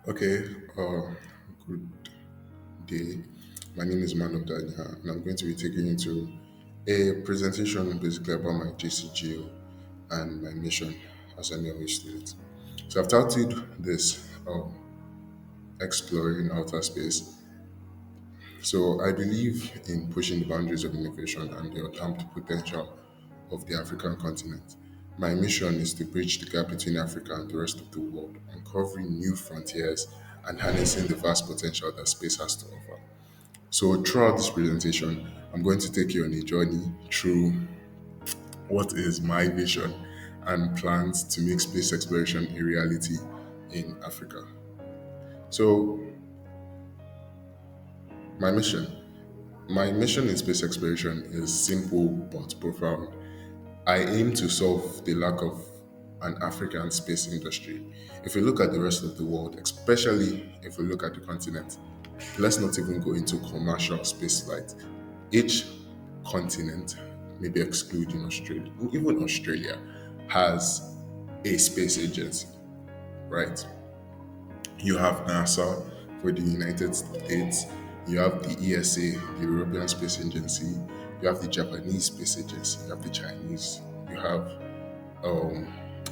Okay, good day. My name is Emmanuel, and I'm going to be taking you to a presentation basically about my JCGO and my mission as an MLA student. So I've titled this Exploring Outer Space. So I believe in pushing the boundaries of innovation and the untapped potential of the African continent. My mission is to bridge the gap between Africa and the rest of the world, uncovering new frontiers and harnessing the vast potential that space has to offer. So, throughout this presentation, I'm going to take you on a journey through what is my vision and plans to make space exploration a reality in Africa. So, my mission. My mission in space exploration is simple but profound. I aim to solve the lack of an African space industry. If we look at the rest of the world, especially if we look at the continent, let's not even go into commercial space flight. Each continent, maybe excluding Australia, even Australia, has a space agency, right? You have NASA for the United States, you have the ESA, the European Space Agency, you have the Japanese Space Agency, you have the Chinese, you have um,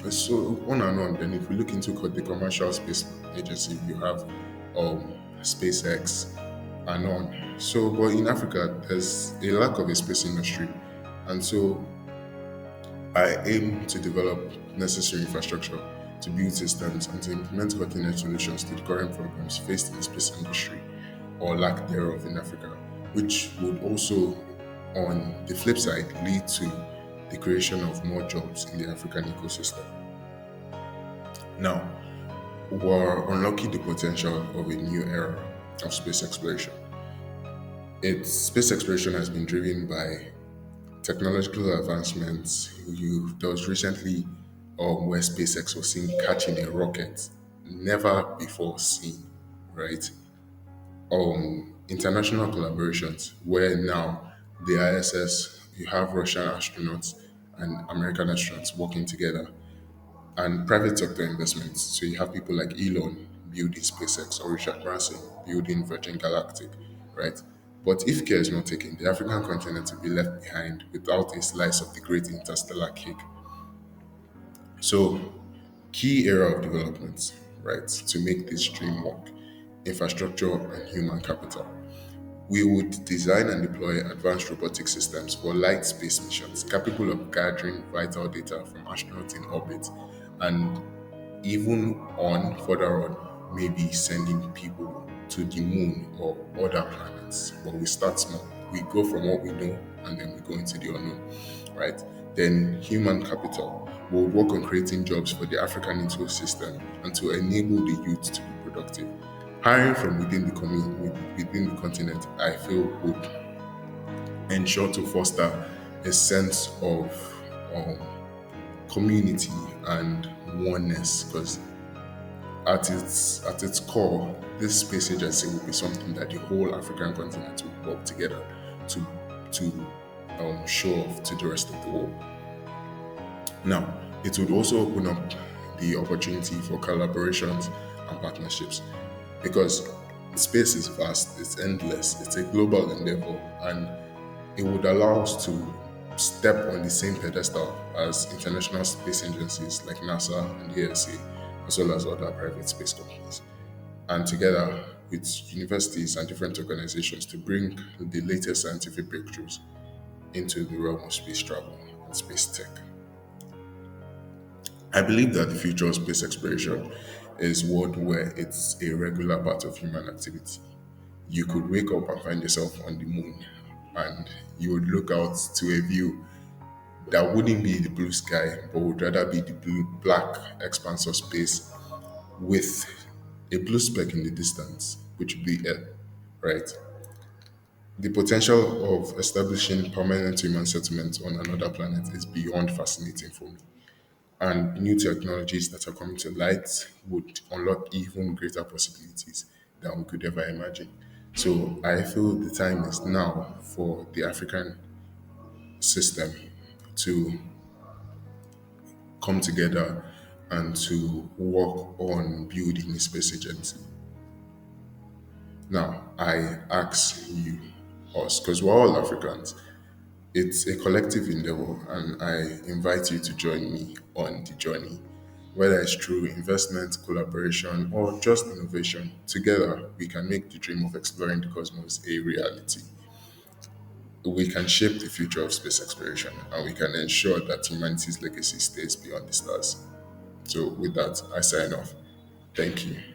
so on and on. Then, if we look into the commercial space agency, you have SpaceX and on. So, but in Africa, there's a lack of a space industry, and so I aim to develop necessary infrastructure to build systems and to implement cutting-edge solutions to the current problems faced in the space industry or lack thereof in Africa, which would also, on the flip side, lead to the creation of more jobs in the African ecosystem. Now, we're unlocking the potential of a new era of space exploration. Space exploration has been driven by technological advancements. There was recently where SpaceX was seen catching a rocket, never before seen, right? International collaborations where now the ISS, you have Russian astronauts and American astronauts working together, and private sector investments. So you have people like Elon building SpaceX or Richard Branson building Virgin Galactic, right? But if care is not taken, the African continent will be left behind without a slice of the great interstellar cake. So, key area of development, right, to make this dream work: infrastructure and human capital. We would design and deploy advanced robotic systems for light space missions capable of gathering vital data from astronauts in orbit and even on further on, maybe sending people to the moon or other planets. But we start small. We go from what we know and then we go into the unknown, right? Then human capital. We'll work on creating jobs for the African ecosystem and to enable the youth to be productive. Hiring from within the within the continent, I feel would ensure to foster a sense of um, community and oneness because at its core, this space agency will be something that the whole African continent will work together to show off to the rest of the world. Now, it would also open up the opportunity for collaborations and partnerships because space is vast, it's endless, it's a global endeavor, and it would allow us to step on the same pedestal as international space agencies like NASA and the ESA, as well as other private space companies, and together with universities and different organizations to bring the latest scientific breakthroughs into the realm of space travel and space tech. I believe that the future of space exploration is one where it's a regular part of human activity. You could wake up and find yourself on the moon, and you would look out to a view that wouldn't be the blue sky, but would rather be the blue black expanse of space with a blue speck in the distance, which would be Earth, right? The potential of establishing permanent human settlement on another planet is beyond fascinating for me. And new technologies that are coming to light would unlock even greater possibilities than we could ever imagine. So I feel the time is now for the African system to come together and to work on building a space agency. Now, I ask you, us, because we're all Africans, it's a collective endeavor, and I invite you to join me on the journey. Whether it's through investment, collaboration, or just innovation, together we can make the dream of exploring the cosmos a reality. We can shape the future of space exploration, and we can ensure that humanity's legacy stays beyond the stars. So, with that, I sign off. Thank you.